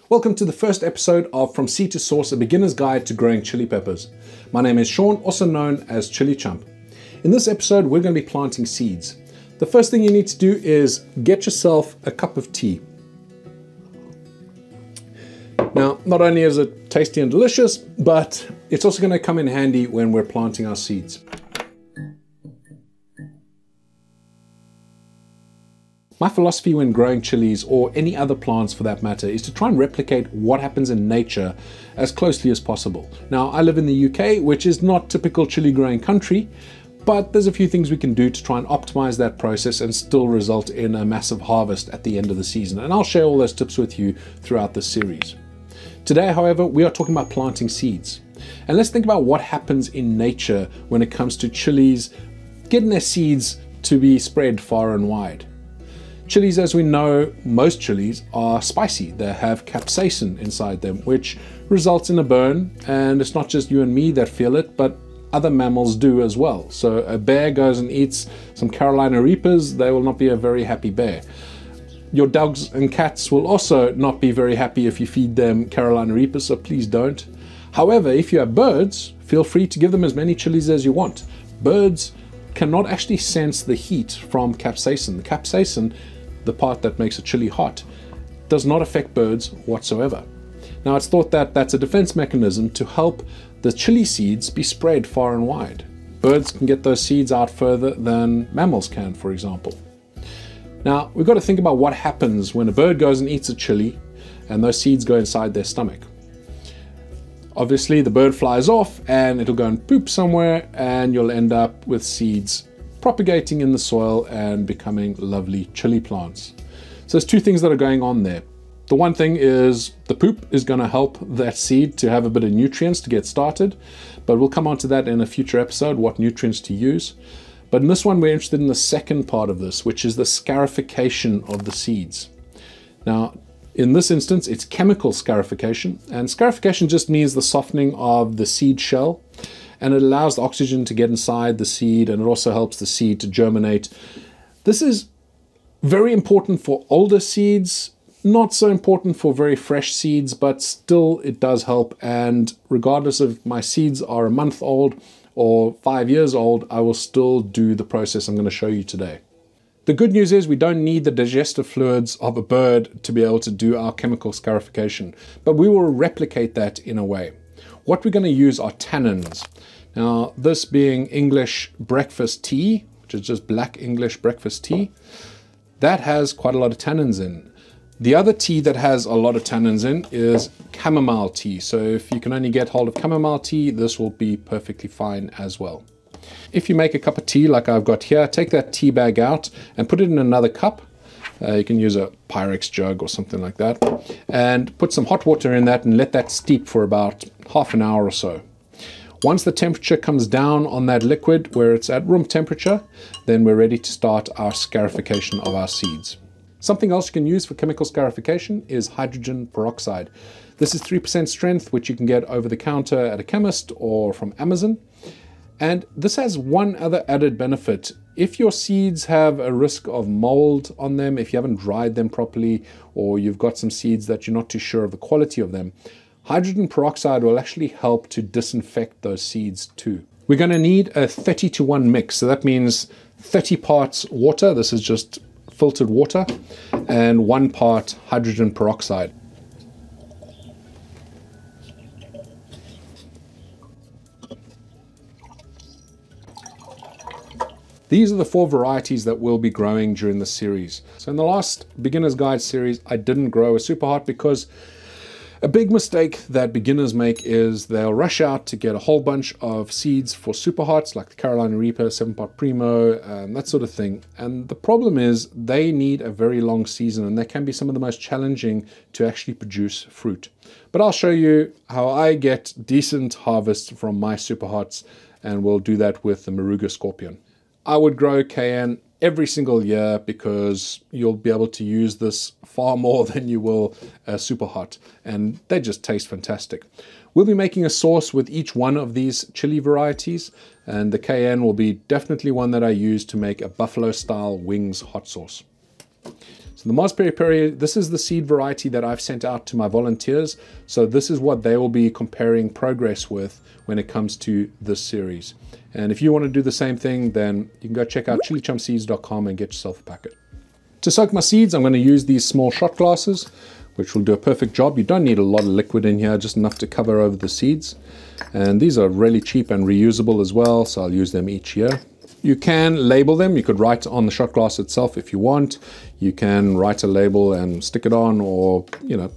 Welcome to the first episode of From Seed to Source, a beginner's guide to growing chili peppers. My name is Sean, also known as ChilliChump. In this episode, we're going to be planting seeds. The first thing you need to do is get yourself a cup of tea. Now, not only is it tasty and delicious, but it's also going to come in handy when we're planting our seeds. My philosophy when growing chilies, or any other plants for that matter, is to try and replicate what happens in nature as closely as possible. Now, I live in the UK, which is not typical chili growing country, but there's a few things we can do to try and optimize that process and still result in a massive harvest at the end of the season. And I'll share all those tips with you throughout this series. Today, however, we are talking about planting seeds. And let's think about what happens in nature when it comes to chilies getting their seeds to be spread far and wide. Chilies, as we know, most chilies are spicy. They have capsaicin inside them, which results in a burn. And it's not just you and me that feel it, but other mammals do as well. So a bear goes and eats some Carolina Reapers, they will not be a very happy bear. Your dogs and cats will also not be very happy if you feed them Carolina Reapers, so please don't. However, if you have birds, feel free to give them as many chilies as you want. Birds cannot actually sense the heat from capsaicin. The capsaicin, the part that makes a chili hot, does not affect birds whatsoever. Now, it's thought that that's a defense mechanism to help the chili seeds be spread far and wide. Birds can get those seeds out further than mammals can, for example. Now, we've got to think about what happens when a bird goes and eats a chili and those seeds go inside their stomach. Obviously, the bird flies off and it'll go and poop somewhere, and you'll end up with seeds propagating in the soil and becoming lovely chili plants. So there's two things that are going on there. The one thing is the poop is going to help that seed to have a bit of nutrients to get started, but we'll come on to that in a future episode, what nutrients to use. But in this one, we're interested in the second part of this, which is the scarification of the seeds. Now, in this instance, it's chemical scarification, and scarification just means the softening of the seed shell, and it allows the oxygen to get inside the seed, and it also helps the seed to germinate. This is very important for older seeds, not so important for very fresh seeds, but still it does help. And regardless if my seeds are a month old or 5 years old, I will still do the process I'm going to show you today. The good news is we don't need the digestive fluids of a bird to be able to do our chemical scarification, but we will replicate that in a way. What we're going to use are tannins. Now, this being English breakfast tea, which is just black English breakfast tea, that has quite a lot of tannins in. The other tea that has a lot of tannins in is chamomile tea. So if you can only get hold of chamomile tea, this will be perfectly fine as well. If you make a cup of tea like I've got here, take that tea bag out and put it in another cup. You can use a Pyrex jug or something like that, and put some hot water in that and let that steep for about half an hour or so. Once the temperature comes down on that liquid where it's at room temperature, then we're ready to start our scarification of our seeds. Something else you can use for chemical scarification is hydrogen peroxide. This is 3% strength, which you can get over the counter at a chemist or from Amazon. And this has one other added benefit. If your seeds have a risk of mold on them, if you haven't dried them properly, or you've got some seeds that you're not too sure of the quality of them, hydrogen peroxide will actually help to disinfect those seeds too. We're going to need a 30-to-1 mix. So that means 30 parts water. This is just filtered water, and 1 part hydrogen peroxide. These are the 4 varieties that we'll be growing during this series. So in the last Beginner's Guide series, I didn't grow a super hot because a big mistake that beginners make is they'll rush out to get a whole bunch of seeds for super hots like the Carolina Reaper, 7-pot Primo, that sort of thing. And the problem is they need a very long season, and they can be some of the most challenging to actually produce fruit. But I'll show you how I get decent harvests from my super hots, and we'll do that with the Moruga Scorpion. I would grow cayenne every single year because you'll be able to use this far more than you will super hot, and they just taste fantastic. We'll be making a sauce with each one of these chili varieties, and the cayenne will be definitely one that I use to make a buffalo style wings hot sauce. So So the Mars Peri Peri, this is the seed variety that I've sent out to my volunteers. So this is what they will be comparing progress with when it comes to this series. And if you want to do the same thing, then you can go check out ChilliChumpSeeds.com and get yourself a packet. To soak my seeds, I'm going to use these small shot glasses, which will do a perfect job. You don't need a lot of liquid in here, just enough to cover over the seeds. And these are really cheap and reusable as well, so I'll use them each year. You can label them. You could write on the shot glass itself if you want. You can write a label and stick it on, or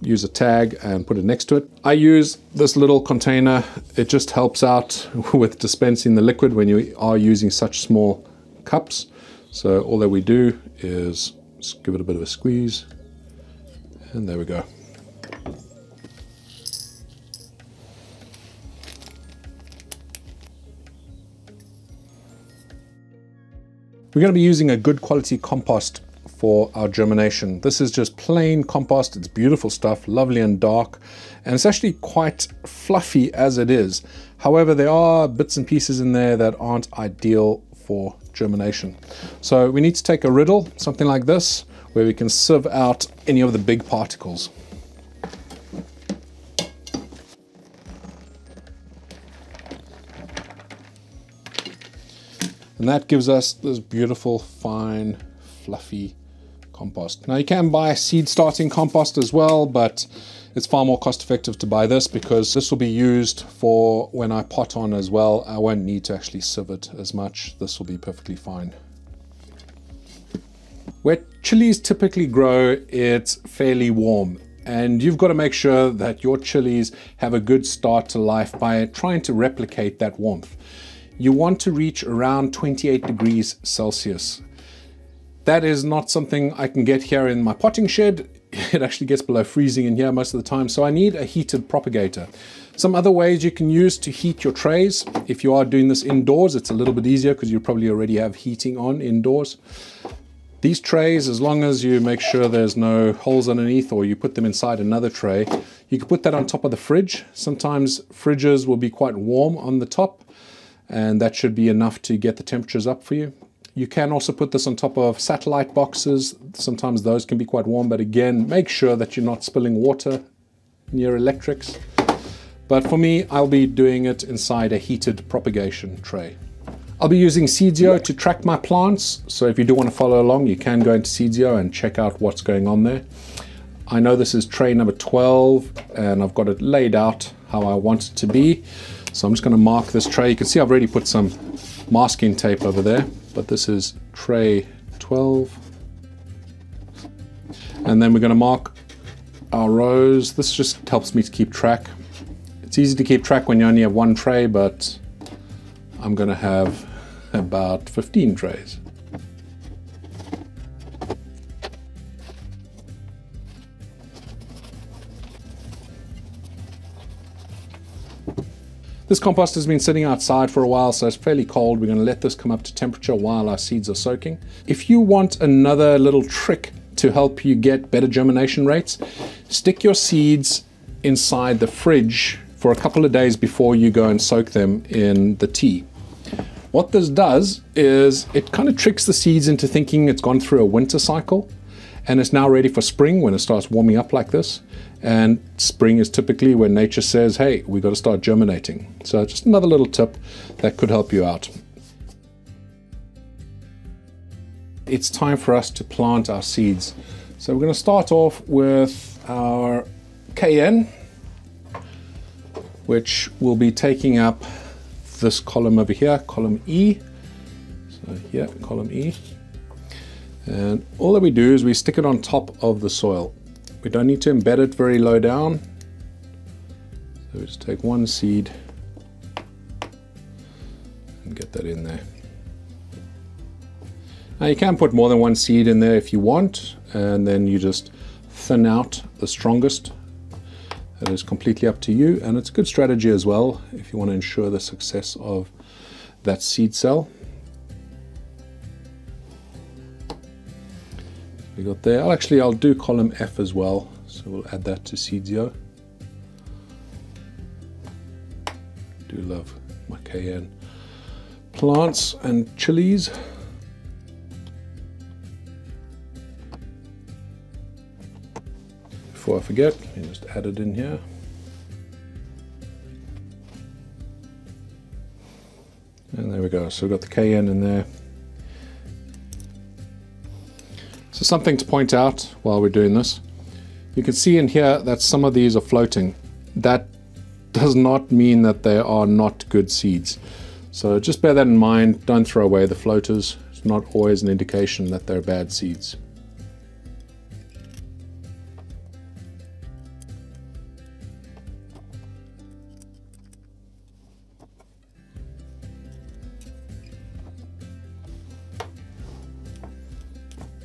use a tag and put it next to it. I use this little container. It just helps out with dispensing the liquid when you are using such small cups. So all that we do is just give it a bit of a squeeze, and there we go. We're going to be using a good quality compost for our germination. This is just plain compost. It's beautiful stuff, lovely and dark, and it's actually quite fluffy as it is. However, there are bits and pieces in there that aren't ideal for germination. So we need to take a riddle, something like this, where we can sieve out any of the big particles. And that gives us this beautiful, fine, fluffy compost. Now you can buy seed starting compost as well, but it's far more cost effective to buy this because this will be used for when I pot on as well. I won't need to actually sieve it as much. This will be perfectly fine. Where chilies typically grow, it's fairly warm. And you've got to make sure that your chilies have a good start to life by trying to replicate that warmth. You want to reach around 28 degrees Celsius. That is not something I can get here in my potting shed. It actually gets below freezing in here most of the time, so I need a heated propagator. Some other ways you can use to heat your trays. If you are doing this indoors, it's a little bit easier because you probably already have heating on indoors. These trays, as long as you make sure there's no holes underneath or you put them inside another tray, you can put that on top of the fridge. Sometimes fridges will be quite warm on the top, and that should be enough to get the temperatures up for you. You can also put this on top of satellite boxes. Sometimes those can be quite warm, but again, make sure that you're not spilling water near electrics. But for me, I'll be doing it inside a heated propagation tray. I'll be using Seedsio to track my plants, so if you do want to follow along, you can go into Seedsio and check out what's going on there. I know this is tray number 12, and I've got it laid out how I want it to be. So I'm just going to mark this tray. You can see I've already put some masking tape over there, but this is tray 12. And then we're going to mark our rows. This just helps me to keep track. It's easy to keep track when you only have one tray, but I'm going to have about 15 trays. This compost has been sitting outside for a while, so it's fairly cold. We're going to let this come up to temperature while our seeds are soaking. If you want another little trick to help you get better germination rates, stick your seeds inside the fridge for a couple of days before you go and soak them in the tea. What this does is it kind of tricks the seeds into thinking it's gone through a winter cycle and it's now ready for spring when it starts warming up like this. And spring is typically when nature says, hey, we've got to start germinating. So just another little tip that could help you out. It's time for us to plant our seeds. So we're going to start off with our cayenne, which will be taking up this column over here, column E. So here, column E. And all that we do is we stick it on top of the soil. We don't need to embed it very low down. So we just take one seed and get that in there. Now you can put more than one seed in there if you want, and then you just thin out the strongest. That is completely up to you, and it's a good strategy as well if you want to ensure the success of that seed cell. We got there. I'll do column F as well, so we'll add that to Seedsio. Do love my cayenne plants and chilies. before I forget, let me just add it in here. And there we go, so we've got the cayenne in there. So something to point out while we're doing this. You can see in here that some of these are floating. That does not mean that they are not good seeds. So just bear that in mind, don't throw away the floaters. It's not always an indication that they're bad seeds.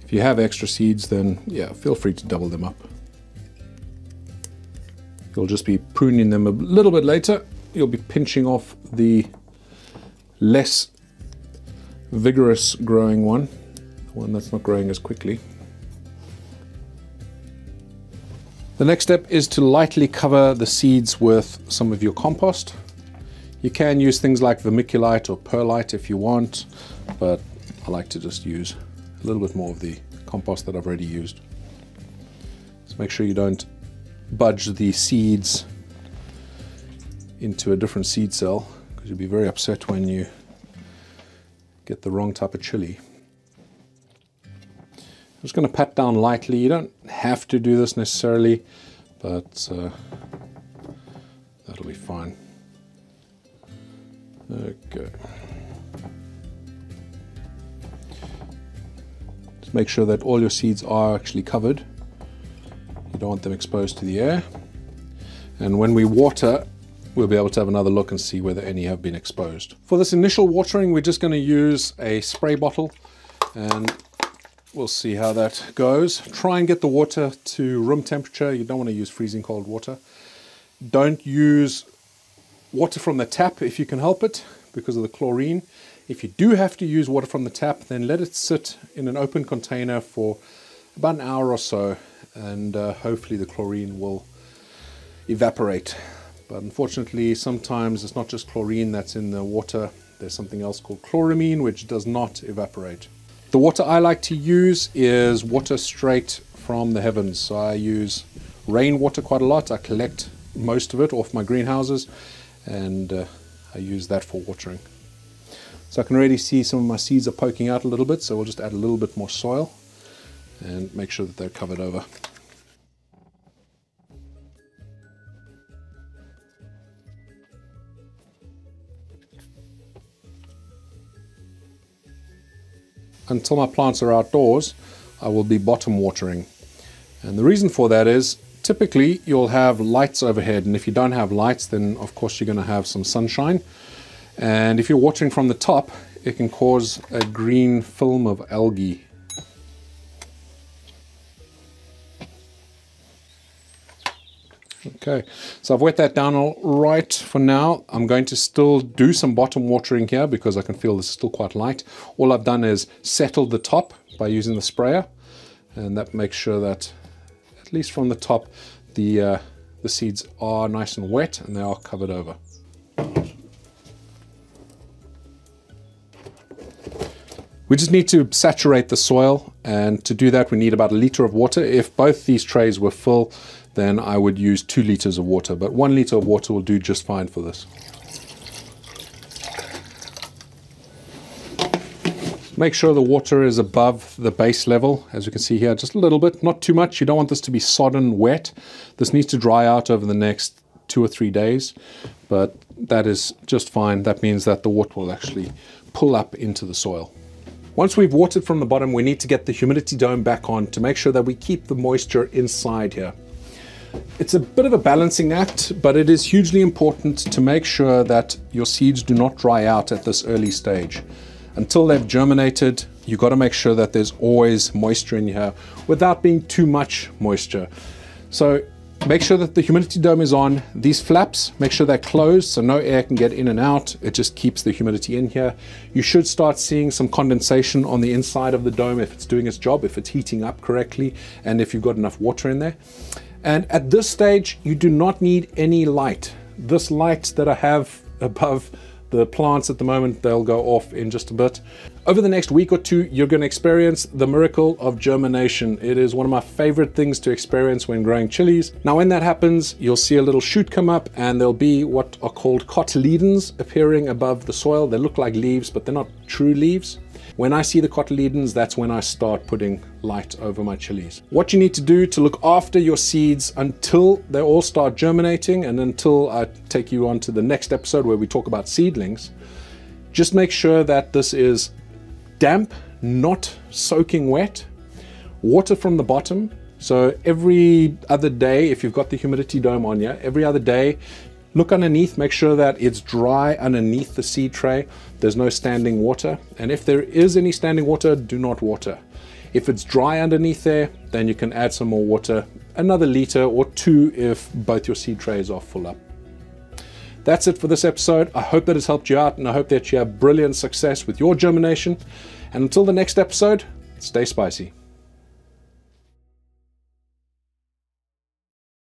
If you have extra seeds, then yeah, feel free to double them up. You'll just be pruning them a little bit later. You'll be pinching off the less vigorous growing one, the one that's not growing as quickly. The next step is to lightly cover the seeds with some of your compost. You can use things like vermiculite or perlite if you want, but I like to just use a little bit more of the compost that I've already used. So make sure you don't budge the seeds into a different seed cell, because you'll be very upset when you get the wrong type of chili. I'm just going to pat down lightly. You don't have to do this necessarily, but that'll be fine. Okay. Make sure that all your seeds are actually covered. You don't want them exposed to the air. And when we water, we'll be able to have another look and see whether any have been exposed. For this initial watering, we're just going to use a spray bottle, and we'll see how that goes. Try and get the water to room temperature. You don't want to use freezing cold water. Don't use water from the tap if you can help it, because of the chlorine. If you do have to use water from the tap, then let it sit in an open container for about an hour or so, and hopefully the chlorine will evaporate. But unfortunately, sometimes it's not just chlorine that's in the water. There's something else called chloramine, which does not evaporate. The water I like to use is water straight from the heavens. So I use rainwater quite a lot. I collect most of it off my greenhouses, and I use that for watering. So I can already see some of my seeds are poking out a little bit, so we'll just add a little bit more soil and make sure that they're covered over. Until my plants are outdoors, I will be bottom watering. And the reason for that is, typically you'll have lights overhead, and if you don't have lights, then of course you're going to have some sunshine. And if you're watering from the top, it can cause a green film of algae. Okay, so I've wet that down all right for now. I'm going to still do some bottom watering here because I can feel this is still quite light. All I've done is settled the top by using the sprayer, and that makes sure that at least from the top the seeds are nice and wet and they are covered over. We just need to saturate the soil, and to do that we need about 1 liter of water. If both these trays were full, then I would use 2 liters of water, but 1 liter of water will do just fine for this. Make sure the water is above the base level, as you can see here, just a little bit, not too much. You don't want this to be sodden wet. This needs to dry out over the next 2 or 3 days, but that is just fine. That means that the water will actually pull up into the soil. Once we've watered from the bottom, we need to get the humidity dome back on to make sure that we keep the moisture inside here. It's a bit of a balancing act, but it is hugely important to make sure that your seeds do not dry out at this early stage. Until they've germinated, you've got to make sure that there's always moisture in here without being too much moisture. So make sure that the humidity dome is on. These flaps, make sure they're closed so no air can get in and out. It just keeps the humidity in here. You should start seeing some condensation on the inside of the dome if it's doing its job, if it's heating up correctly, and if you've got enough water in there. And at this stage, you do not need any light. This light that I have above The plants at the moment, they'll go off in just a bit. Over the next week or two, you're going to experience the miracle of germination. It is one of my favorite things to experience when growing chilies. Now, when that happens, you'll see a little shoot come up and there'll be what are called cotyledons appearing above the soil. They look like leaves, but they're not true leaves. When I see the cotyledons, that's when I start putting light over my chilies. What you need to do to look after your seeds until they all start germinating and until I take you on to the next episode where we talk about seedlings, just make sure that this is damp, not soaking wet, water from the bottom. So every other day, if you've got the humidity dome on here, every other day, look underneath, make sure that it's dry underneath the seed tray. There's no standing water. And if there is any standing water, do not water. If it's dry underneath there, then you can add some more water, another liter or 2 if both your seed trays are full up. That's it for this episode. I hope that has helped you out and I hope that you have brilliant success with your germination. And until the next episode, stay spicy.